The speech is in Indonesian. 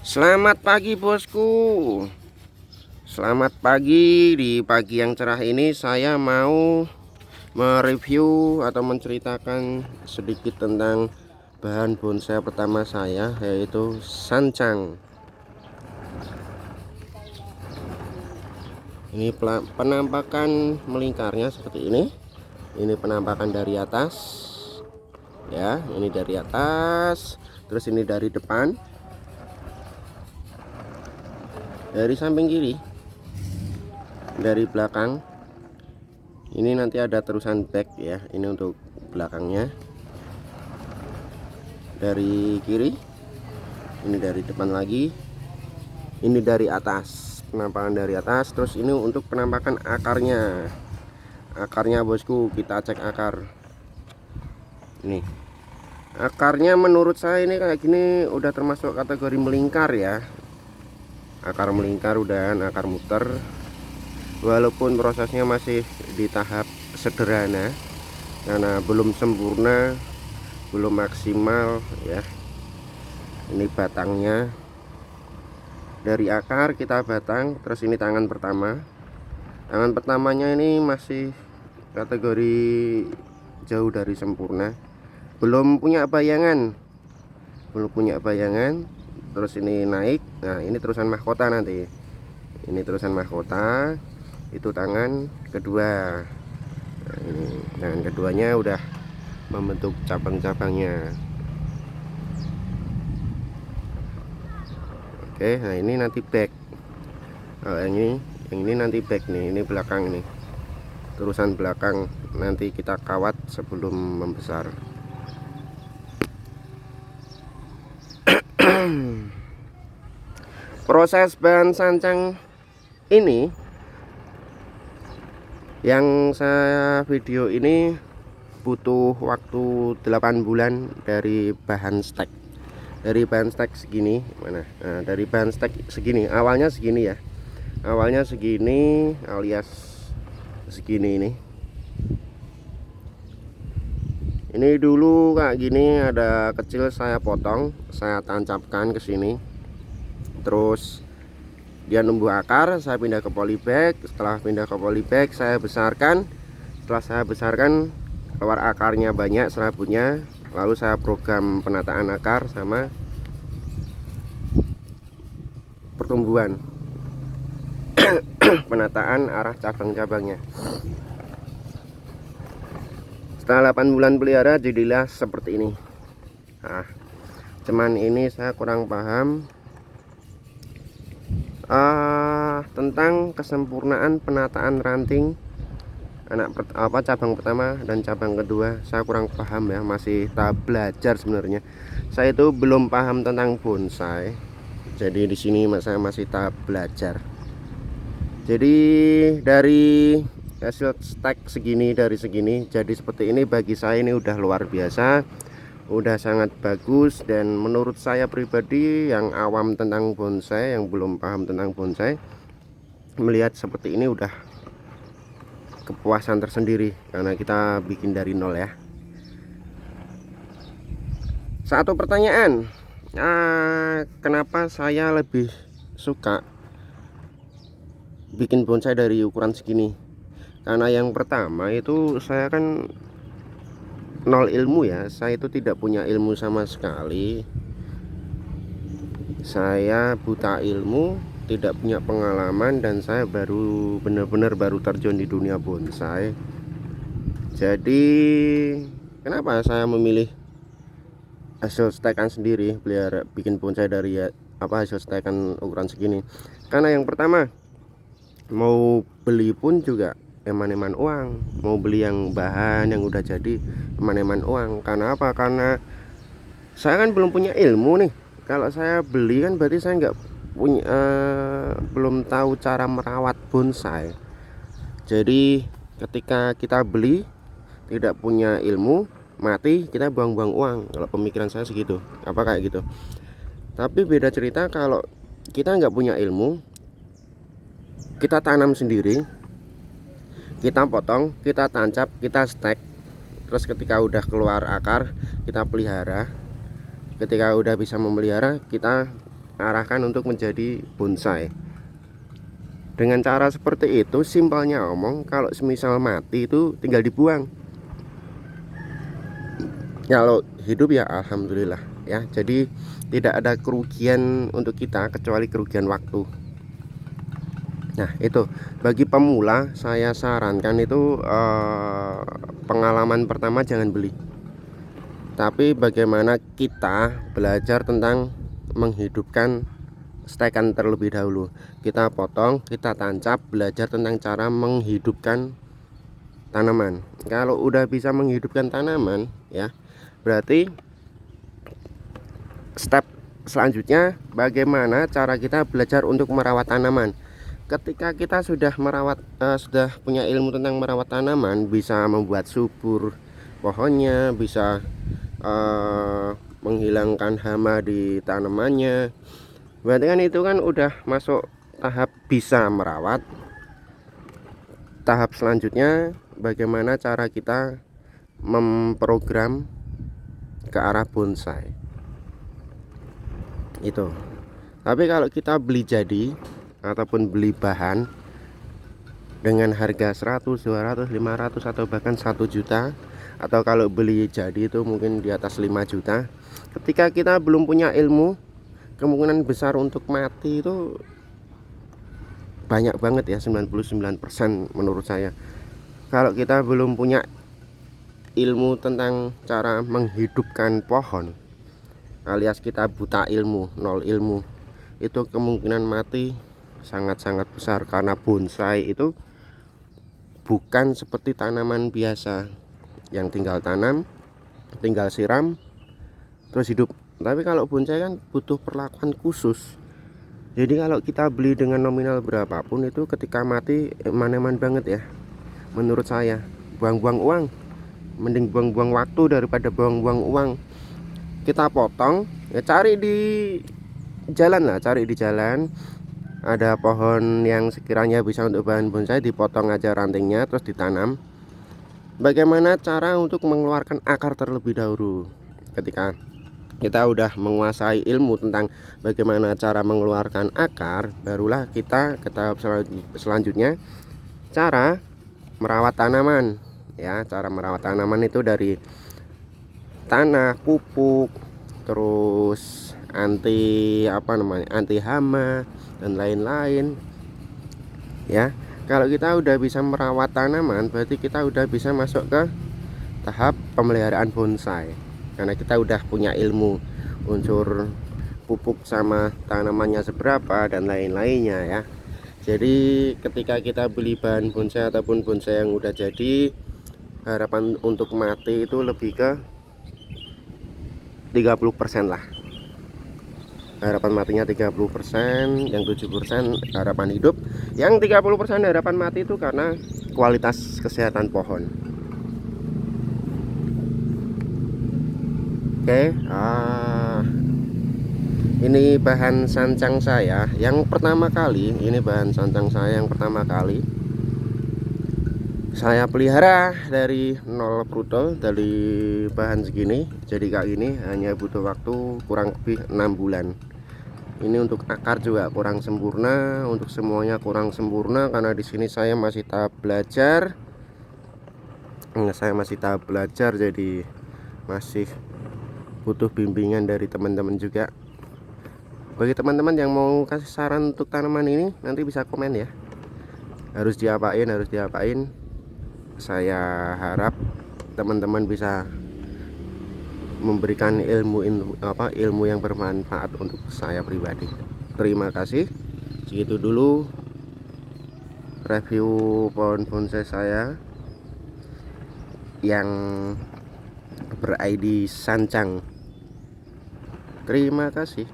Selamat pagi bosku. Selamat pagi. Di pagi yang cerah ini saya mau mereview atau menceritakan sedikit tentang bahan bonsai pertama saya, yaitu sancang. Ini penampakan melingkarnya seperti ini. Ini penampakan dari atas. Ya, ini dari atas. Terus ini dari depan. Dari samping kiri, dari belakang. Ini nanti ada terusan back ya. Ini untuk belakangnya. Dari kiri, ini dari depan lagi. Ini dari atas, penampakan dari atas. Terus ini untuk penampakan akarnya. Akarnya bosku, kita cek akar. Ini akarnya menurut saya ini kayak gini udah termasuk kategori melingkar ya. Akar melingkar udahan, akar muter. Walaupun prosesnya masih di tahap sederhana karena belum sempurna, belum maksimal ya. Ini batangnya dari akar kita batang. Terus ini tangan pertama. Tangan pertamanya ini masih kategori jauh dari sempurna, belum punya bayangan, Terus ini naik. Nah, ini terusan mahkota nanti. Ini terusan mahkota. Itu tangan kedua. Nah, ini tangan keduanya udah membentuk cabang-cabangnya. Oke, nah ini nanti back. Yang ini nanti back nih, ini belakang nih. Terusan belakang nanti kita kawat sebelum membesar. Proses bahan sancang ini yang saya video ini butuh waktu 8 bulan dari bahan stek. Dari bahan stek segini mana? Nah, dari bahan stek segini, awalnya segini ya. Awalnya segini alias segini ini. Ini dulu kayak gini, ada kecil saya potong, saya tancapkan ke sini. Terus dia numbuh akar, saya pindah ke polybag. Setelah pindah ke polybag saya besarkan. Setelah saya besarkan, keluar akarnya banyak, serabutnya. Lalu saya program penataan akar sama pertumbuhan. Penataan arah cabang-cabangnya. Setelah 8 bulan pelihara jadilah seperti ini. Nah, cuman ini saya kurang paham tentang kesempurnaan penataan ranting cabang pertama dan cabang kedua. Saya kurang paham ya, masih tahap belajar sebenarnya. Saya itu belum paham tentang bonsai. Jadi di sini saya masih tahap belajar. Jadi dari hasil stek segini, dari segini jadi seperti ini, bagi saya ini udah luar biasa, udah sangat bagus. Dan menurut saya pribadi yang awam tentang bonsai, yang belum paham tentang bonsai, melihat seperti ini udah kepuasan tersendiri karena kita bikin dari nol ya. Satu pertanyaan, kenapa saya lebih suka bikin bonsai dari ukuran segini? Karena yang pertama itu saya kan nol ilmu ya, saya itu tidak punya ilmu sama sekali. Saya buta ilmu, tidak punya pengalaman, dan saya baru benar-benar baru terjun di dunia bonsai. Jadi kenapa saya memilih hasil stekan sendiri, pelihara bikin bonsai dari hasil stekan ukuran segini? Karena yang pertama, mau beli pun juga eman-eman uang. Mau beli yang bahan yang udah jadi, eman-eman uang. Karena apa? Karena saya kan belum punya ilmu nih. Kalau saya beli kan berarti saya nggak punya, belum tahu cara merawat bonsai. Jadi ketika kita beli tidak punya ilmu, mati kita buang-buang uang. Kalau pemikiran saya segitu, apa kayak gitu. Tapi beda cerita kalau kita nggak punya ilmu, kita tanam sendiri, kita potong, kita tancap, kita stek. Terus ketika udah keluar akar, kita pelihara. Ketika udah bisa memelihara, kita arahkan untuk menjadi bonsai. Dengan cara seperti itu, simpelnya omong, kalau semisal mati itu tinggal dibuang. Kalau hidup ya alhamdulillah ya. Jadi tidak ada kerugian untuk kita kecuali kerugian waktu. Nah itu bagi pemula saya sarankan itu pengalaman pertama jangan beli, tapi bagaimana kita belajar tentang menghidupkan stekan terlebih dahulu. Kita potong, kita tancap, belajar tentang cara menghidupkan tanaman. Kalau udah bisa menghidupkan tanaman ya, berarti step selanjutnya bagaimana cara kita belajar untuk merawat tanaman. Ketika kita sudah merawat, sudah punya ilmu tentang merawat tanaman, bisa membuat subur pohonnya, bisa menghilangkan hama di tanamannya, berarti kan itu kan udah masuk tahap bisa merawat. Tahap selanjutnya bagaimana cara kita memprogram ke arah bonsai itu. Tapi kalau kita beli jadi ataupun beli bahan dengan harga 100, 200, 500 atau bahkan 1 juta, atau kalau beli jadi itu mungkin di atas 5 juta, ketika kita belum punya ilmu, kemungkinan besar untuk mati itu banyak banget ya, 99% menurut saya. Kalau kita belum punya ilmu tentang cara menghidupkan pohon, alias kita buta ilmu, nol ilmu, itu kemungkinan mati sangat-sangat besar. Karena bonsai itu bukan seperti tanaman biasa yang tinggal tanam, tinggal siram, terus hidup. Tapi kalau bonsai kan butuh perlakuan khusus. Jadi kalau kita beli dengan nominal berapapun itu ketika mati eman-eman banget ya. Menurut saya buang-buang uang, mending buang-buang waktu daripada buang-buang uang. Kita potong ya, cari di jalan lah, cari di jalan ada pohon yang sekiranya bisa untuk bahan bonsai, dipotong aja rantingnya terus ditanam. Bagaimana cara untuk mengeluarkan akar terlebih dahulu. Ketika kita udah menguasai ilmu tentang bagaimana cara mengeluarkan akar, barulah kita ke tahap selanjutnya, cara merawat tanaman ya. Cara merawat tanaman itu dari tanah, pupuk, terus anti hama dan lain-lain ya. Kalau kita udah bisa merawat tanaman, berarti kita udah bisa masuk ke tahap pemeliharaan bonsai, karena kita udah punya ilmu unsur pupuk sama tanamannya seberapa dan lain-lainnya ya. Jadi ketika kita beli bahan bonsai ataupun bonsai yang udah jadi, harapan untuk mati itu lebih ke 30% lah. Harapan matinya 30%, yang 7% harapan hidup. Yang 30% harapan mati itu karena kualitas kesehatan pohon. Oke, ini bahan sancang saya yang pertama kali. Ini bahan sancang saya yang pertama kali saya pelihara dari nol brutal, dari bahan segini jadi kayak gini hanya butuh waktu kurang lebih 6 bulan. Ini untuk akar juga kurang sempurna, untuk semuanya kurang sempurna karena di sini saya masih tahap belajar. Jadi masih butuh bimbingan dari teman-teman juga. Bagi teman-teman yang mau kasih saran untuk tanaman ini, nanti bisa komen ya. Harus diapain. Saya harap teman-teman bisa memberikan ilmu yang bermanfaat untuk saya pribadi. Terima kasih. Segitu dulu review pohon bonsai saya yang ber-ID Sancang. Terima kasih.